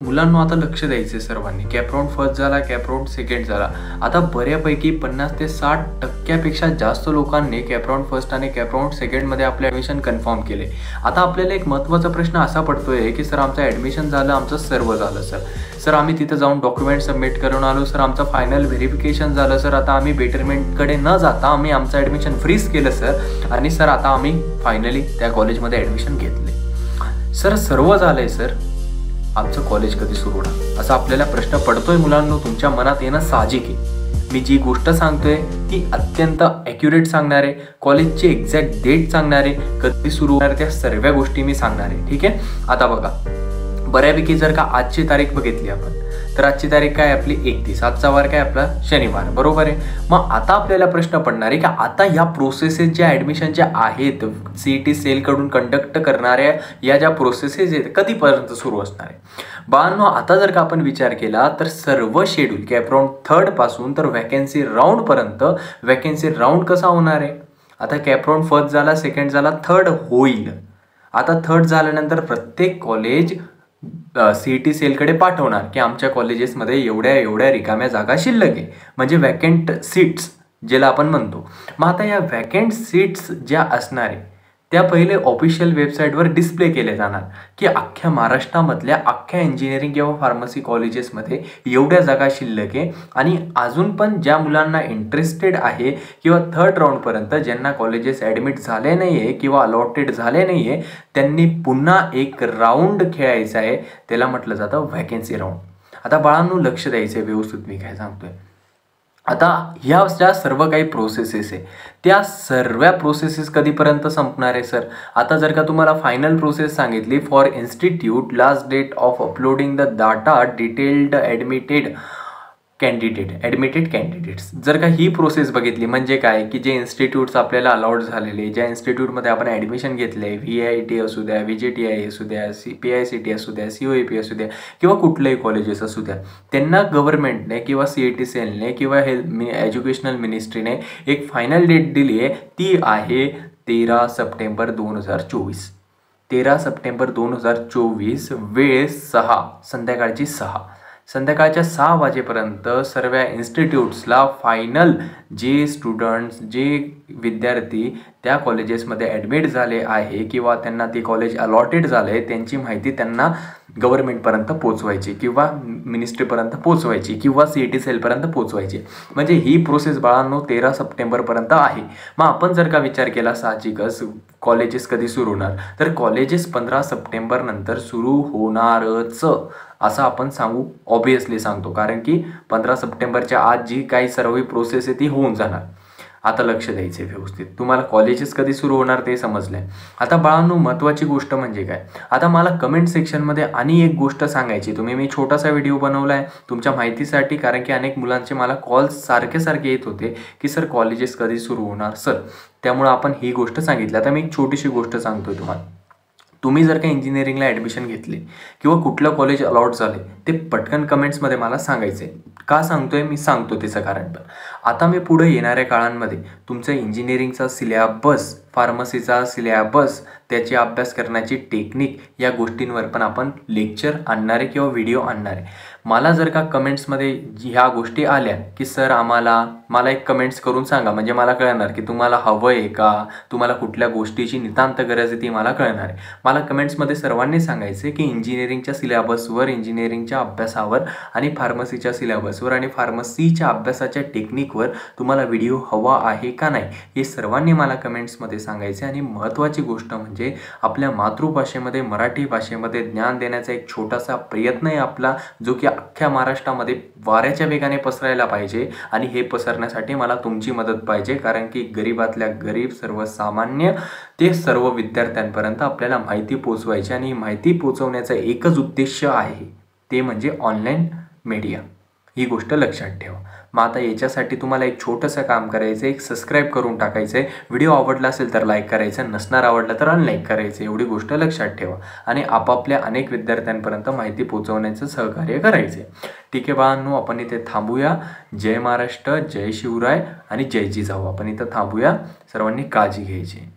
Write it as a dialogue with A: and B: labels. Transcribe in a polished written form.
A: मुलांना आता लक्ष द्यायचे सर्वांनी. कॅप राउंड फर्स्ट झाला, कॅप राउंड सेकंड झाला. आता बऱ्यापैकी 50 ते 60% जास्त लोकांनी कॅप राउंड फर्स्ट आणि कॅप राउंड सेकंडमध्ये आपले ॲडमिशन कन्फर्म केले. आता आपल्याला एक महत्त्वाचा प्रश्न असा पडतोय की सर आमचं ॲडमिशन झालं, आमचं सर्व झालं सर आम्ही तिथं जाऊन डॉक्युमेंट सबमिट करून आलो सर, आमचं फायनल व्हेरिफिकेशन झालं सर, आता आम्ही बेटरमेंटकडे न जाता आम्ही आमचं ॲडमिशन फ्रीज केलं सर आणि सर आता आम्ही फायनली त्या कॉलेजमध्ये ॲडमिशन घेतले. सर सर्व झालं आहे सर, आमचं कॉलेज कधी सुरू होणार असा आपल्याला प्रश्न पडतोय. मुलांना तुमच्या मनात येणं साहजिक आहे. मी जी गोष्ट सांगतोय ती अत्यंत ॲक्युरेट सांगणार आहे, कॉलेजची एक्झॅक्ट डेट सांगणार आहे, कधी सुरू होणार त्या सर्व गोष्टी मी सांगणार आहे. ठीक आहे. आता बघा, बऱ्यापैकी जर का आजची तारीख बघितली आपण तर आजची तारीख काय आपली 31, आजचा वार काय आपला शनिवार, बरोबर आहे. मग आता आपल्याला प्रश्न पडणार आहे की आता ह्या प्रोसेसेस ज्या ॲडमिशनच्या आहेत CET सेलकडून कंडक्ट करणाऱ्या या ज्या प्रोसेसेस आहेत कधीपर्यंत सुरू असणार आहे. बाळांनो, आता जर का आपण विचार केला तर सर्व शेड्यूल कॅप राउंड थर्ड पासून तर व्हॅकन्सी राऊंडपर्यंत व्हॅकन्सी राऊंड कसा होणार आहे. आता कॅप राउंड फर्स्ट झाला, सेकंड झाला, थर्ड होईल. आता थर्ड झाल्यानंतर प्रत्येक कॉलेज CET सेलकडे पाठवणार की आमच्या कॉलेजेसमध्ये एवढ्या रिकाम्या जागा शिल्लक आहे, म्हणजे वॅकंट सीट्स ज्याला आपण म्हणतो. मग आता या वॅकंट सीट्स ज्या असणार आहे त्या पहिले ऑफिशियल वेबसाईटवर डिस्प्ले केले जाणार की अख्ख्या महाराष्ट्रामधल्या अख्ख्या इंजिनिअरिंग किंवा फार्मसी कॉलेजेसमध्ये एवढ्या जागा शिल्लक आहे. आणि अजून पण ज्या मुलांना इंटरेस्टेड आहे किंवा थर्ड राऊंडपर्यंत ज्यांना कॉलेजेस ॲडमिट झाले नाही आहे किंवा अलॉटेड झाले नाही आहे त्यांनी पुन्हा एक राऊंड खेळायचा आहे, त्याला म्हटलं जातं व्हॅकन्सी राऊंड. आता बाळांनो लक्ष द्यायचं आहे व्यवस्थित मी काय सांगतोय. आता ह्या ज्या सर्व काही प्रोसेसेस आहे त्या सर्व प्रोसेसेस कधीपर्यंत संपणार आहे सर. आता जर का तुम्हाला फायनल प्रोसेस सांगितली for institute last date of uploading the data detailed admitted candidates, जर का ही प्रोसेस बघितली म्हणजे काय की जे इन्स्टिट्यूट्स आपल्याला अलाउड झालेले, ज्या इन्स्टिट्यूटमध्ये आपण ॲडमिशन घेतलं आहे, VIT असू द्या, VJTI असू द्या, PICT असू द्या, COAP असू द्या किंवा कुठलेही कॉलेजेस असू द्या, त्यांना गव्हर्नमेंटने किंवा CET सेलने किंवा एज्युकेशनल मिनिस्ट्रीने एक फायनल डेट दिली आहे, ती आहे 13 सप्टेंबर 2024. 13 सप्टेंबर 2024 वेळ 6 संध्याकाळची 6 संध्याकाळच्या 6 वाजेपर्यंत सर्व इन्स्टिट्यूट्सला फायनल जे स्टुडंट्स जे विद्यार्थी त्या कॉलेजेसमध्ये ॲडमिट झाले आहे किंवा त्यांना ते कॉलेज अलॉटेड झालं आहे त्यांची माहिती त्यांना गव्हर्नमेंटपर्यंत पोचवायची किंवा मिनिस्ट्रीपर्यंत पोचवायची किंवा CET सेलपर्यंत पोचवायची. म्हणजे ही प्रोसेस बाळांनो 13 सप्टेंबरपर्यंत आहे. मग आपण जर का विचार केला साहजिकच कॉलेजेस कधी सुरू होणार तर कॉलेजेस 15 सप्टेंबर नंतर सुरू होणारच असं आपण सांगू, ऑब्वियसली सांगतो, कारण की 15 सप्टेंबरच्या आज जी काही सर्व प्रोसेस आहे ती होऊन जाणार. आता लक्ष द्यायचे व्यवस्थित. तुम्हाला कॉलेजेस कधी सुरू होणार ते समजलंय. आता बाळांनो महत्त्वाची गोष्ट म्हणजे काय, आता मला कमेंट सेक्शनमध्ये आणि एक गोष्ट सांगायची. मी छोटासा व्हिडिओ बनवला आहे तुमच्या माहितीसाठी, कारण की अनेक मुलांचे मला कॉल्स सारखे येत होते की सर कॉलेजेस कधी सुरू होणार सर, त्यामुळे आपण ही गोष्ट सांगितली. आता मी एक छोटीशी गोष्ट सांगतोय तुम्हाला. तुम्ही जर का इंजिनिअरिंगला ॲडमिशन घेतले किंवा कुठलं कॉलेज अलॉट झाले ते पटकन कमेंट्समध्ये मला सांगायचं आहे. का सांगतोय मी सांगतो त्याचं कारण पण. आता मी पुढे येणाऱ्या काळांमध्ये तुमचं इंजिनिअरिंगचा सिलॅबस, फार्मसीचा सिलॅबस, त्याची अभ्यास करण्याची टेक्निक या गोष्टींवर पण आपण लेक्चर आणणारे किंवा व्हिडिओ आणणारे. मला जर का कमेंट्समध्ये ह्या गोष्टी आल्या की सर मला एक कमेंट्स करून सांगा, म्हणजे मला कळणार की तुम्हाला हवं आहे का, तुम्हाला कुठल्या गोष्टीची नितांत गरज आहे ती मला कळणार आहे. मला कमेंट्समध्ये सर्वांनी सांगायचे की इंजिनिअरिंगच्या सिलॅबसवर, इंजिनिअरिंगच्या अभ्यासावर आणि फार्मसीच्या सिलॅबसवर आणि फार्मसीच्या अभ्यासाच्या टेक्निकवर तुम्हाला व्हिडिओ हवा आहे का नाही हे सर्वांनी मला कमेंट्समध्ये सांगायचे. आणि महत्त्वाची गोष्ट म्हणजे आपल्या मातृभाषेमध्ये मराठी भाषेमध्ये ज्ञान देण्याचा एक छोटासा प्रयत्न आहे आपला, जो की अख्ख्या महाराष्ट्रामध्ये वाऱ्याच्या वेगाने पसरायला पाहिजे. आणि हे पसरण्यासाठी मला तुमची मदत पाहिजे, कारण की गरीबातल्या गरीब सर्वसामान्य ते सर्व विद्यार्थ्यांपर्यंत आपल्याला माहिती पोचवायची. आणि माहिती पोचवण्याचा एकच उद्देश आहे, ते म्हणजे ऑनलाईन मीडिया. ही गोष्ट लक्षात ठेवा. मग आता याच्यासाठी तुम्हाला एक छोटंसं काम करायचं आहे, एक सबस्क्राईब करून टाकायचं आहे. व्हिडिओ आवडला असेल तर लाईक करायचं, नसणार आवडला तर अनलाईक करायचं. एवढी गोष्ट लक्षात ठेवा आणि आपापल्या अनेक विद्यार्थ्यांपर्यंत माहिती पोहोचवण्याचं सहकार्य करायचे. ठीक आहे बाळांनो, आपण इथे थांबूया. जय महाराष्ट्र, जय शिवराय आणि जय जिजाऊ. आपण इथं थांबूया. सर्वांनी काळजी घ्यायची.